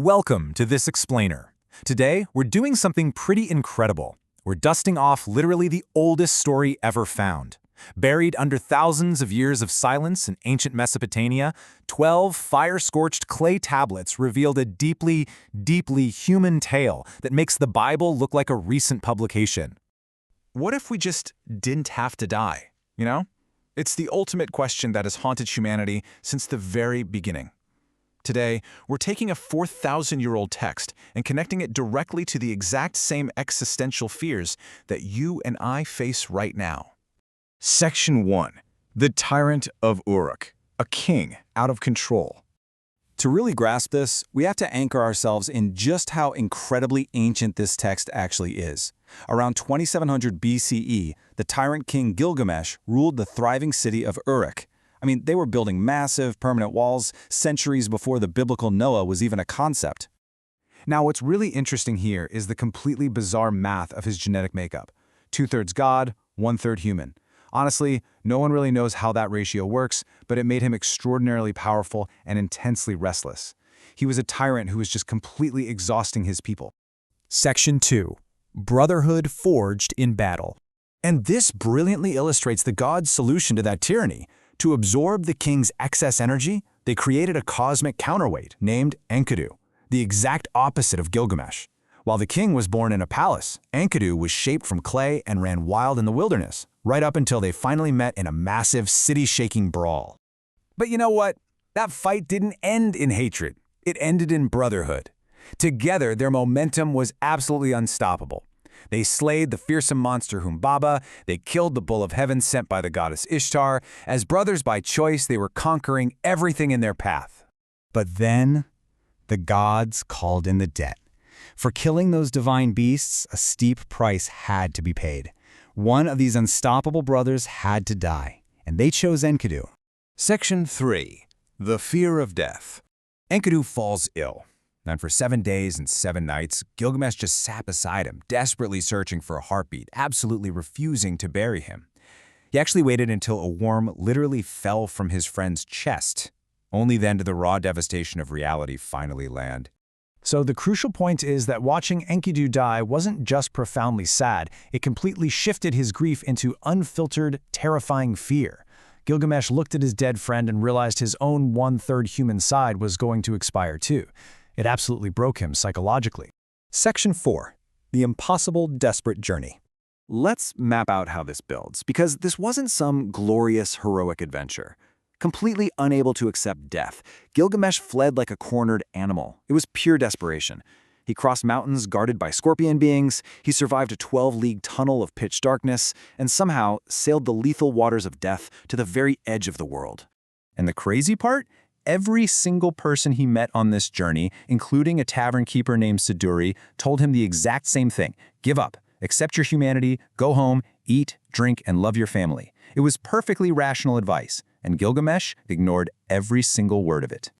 Welcome to This Explainer. Today, we're doing something pretty incredible. We're dusting off literally the oldest story ever found. Buried under thousands of years of silence in ancient Mesopotamia, 12 fire-scorched clay tablets revealed a deeply, deeply human tale that makes the Bible look like a recent publication. What if we just didn't have to die, you know? It's the ultimate question that has haunted humanity since the very beginning. Today, we're taking a 4,000-year-old text and connecting it directly to the exact same existential fears that you and I face right now. Section 1. The Tyrant of Uruk, a king out of control. To really grasp this, we have to anchor ourselves in just how incredibly ancient this text actually is. Around 2700 BCE, the tyrant king Gilgamesh ruled the thriving city of Uruk. They were building massive, permanent walls centuries before the biblical Noah was even a concept. Now, what's really interesting here is the completely bizarre math of his genetic makeup. 2/3 God, 1/3 human. Honestly, no one really knows how that ratio works, but it made him extraordinarily powerful and intensely restless. He was a tyrant who was just completely exhausting his people. Section 2. Brotherhood forged in battle. And this brilliantly illustrates the gods' solution to that tyranny. To absorb the king's excess energy, they created a cosmic counterweight named Enkidu, the exact opposite of Gilgamesh. While the king was born in a palace, Enkidu was shaped from clay and ran wild in the wilderness, right up until they finally met in a massive, city-shaking brawl. But you know what? That fight didn't end in hatred. It ended in brotherhood. Together, their momentum was absolutely unstoppable. They slayed the fearsome monster Humbaba, they killed the bull of heaven sent by the goddess Ishtar. As brothers by choice, they were conquering everything in their path. But then, the gods called in the debt. For killing those divine beasts, a steep price had to be paid. One of these unstoppable brothers had to die, and they chose Enkidu. Section 3. The Fear of Death. Enkidu falls ill. And for 7 days and 7 nights, Gilgamesh just sat beside him, desperately searching for a heartbeat, absolutely refusing to bury him. He actually waited until a worm literally fell from his friend's chest. Only then did the raw devastation of reality finally land. So the crucial point is that watching Enkidu die wasn't just profoundly sad, it completely shifted his grief into unfiltered, terrifying fear. Gilgamesh looked at his dead friend and realized his own 1/3 human side was going to expire too. It absolutely broke him psychologically. Section 4. The Impossible Desperate Journey. Let's map out how this builds, because this wasn't some glorious, heroic adventure. Completely unable to accept death, Gilgamesh fled like a cornered animal. It was pure desperation. He crossed mountains guarded by scorpion beings, he survived a 12-league tunnel of pitch darkness, and somehow sailed the lethal waters of death to the very edge of the world. And the crazy part? Every single person he met on this journey, including a tavern keeper named Siduri, told him the exact same thing. Give up, accept your humanity, go home, eat, drink, and love your family. It was perfectly rational advice, and Gilgamesh ignored every single word of it.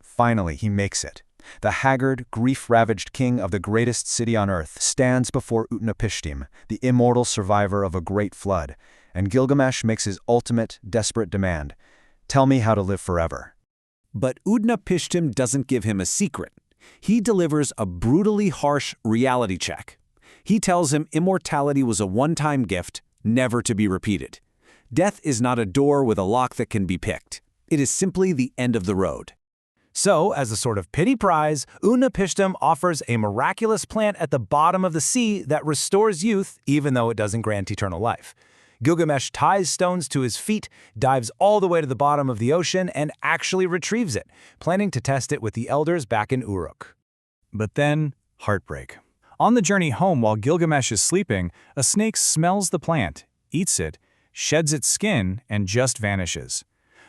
Finally, he makes it. The haggard, grief-ravaged king of the greatest city on earth stands before Utnapishtim, the immortal survivor of a great flood, and Gilgamesh makes his ultimate, desperate demand. Tell me how to live forever. But Utnapishtim doesn't give him a secret. He delivers a brutally harsh reality check. He tells him immortality was a one-time gift, never to be repeated. Death is not a door with a lock that can be picked. It is simply the end of the road. So, as a sort of pity prize, Utnapishtim offers a miraculous plant at the bottom of the sea that restores youth, even though it doesn't grant eternal life. Gilgamesh ties stones to his feet, dives all the way to the bottom of the ocean, and actually retrieves it, planning to test it with the elders back in Uruk. But then, heartbreak. On the journey home while Gilgamesh is sleeping, a snake smells the plant, eats it, sheds its skin, and just vanishes.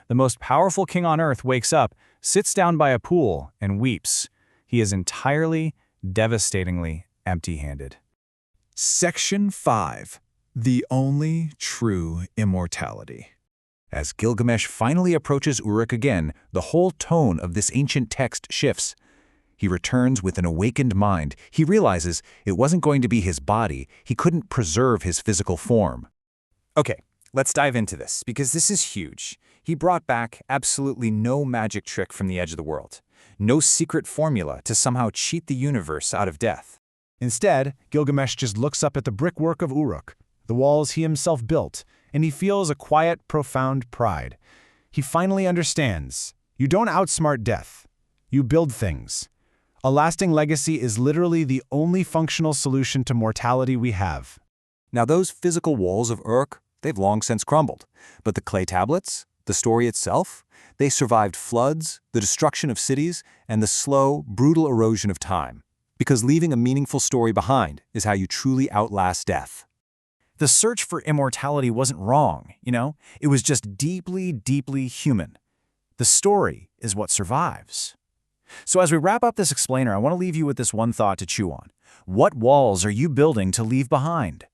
The most powerful king on earth wakes up, sits down by a pool, and weeps. He is entirely, devastatingly empty-handed. Section 5. The Only True Immortality. As Gilgamesh finally approaches Uruk again, the whole tone of this ancient text shifts. He returns with an awakened mind. He realizes it wasn't going to be his body. He couldn't preserve his physical form. Okay, let's dive into this, because this is huge. He brought back absolutely no magic trick from the edge of the world. No secret formula to somehow cheat the universe out of death. Instead, Gilgamesh just looks up at the brickwork of Uruk, the walls he himself built, and he feels a quiet, profound pride. He finally understands. You don't outsmart death. You build things. A lasting legacy is literally the only functional solution to mortality we have. Now those physical walls of Uruk, they've long since crumbled. But the clay tablets, the story itself, they survived floods, the destruction of cities, and the slow, brutal erosion of time. Because leaving a meaningful story behind is how you truly outlast death. The search for immortality wasn't wrong, It was just deeply, deeply human. The story is what survives. So as we wrap up this explainer, I want to leave you with this one thought to chew on. What walls are you building to leave behind?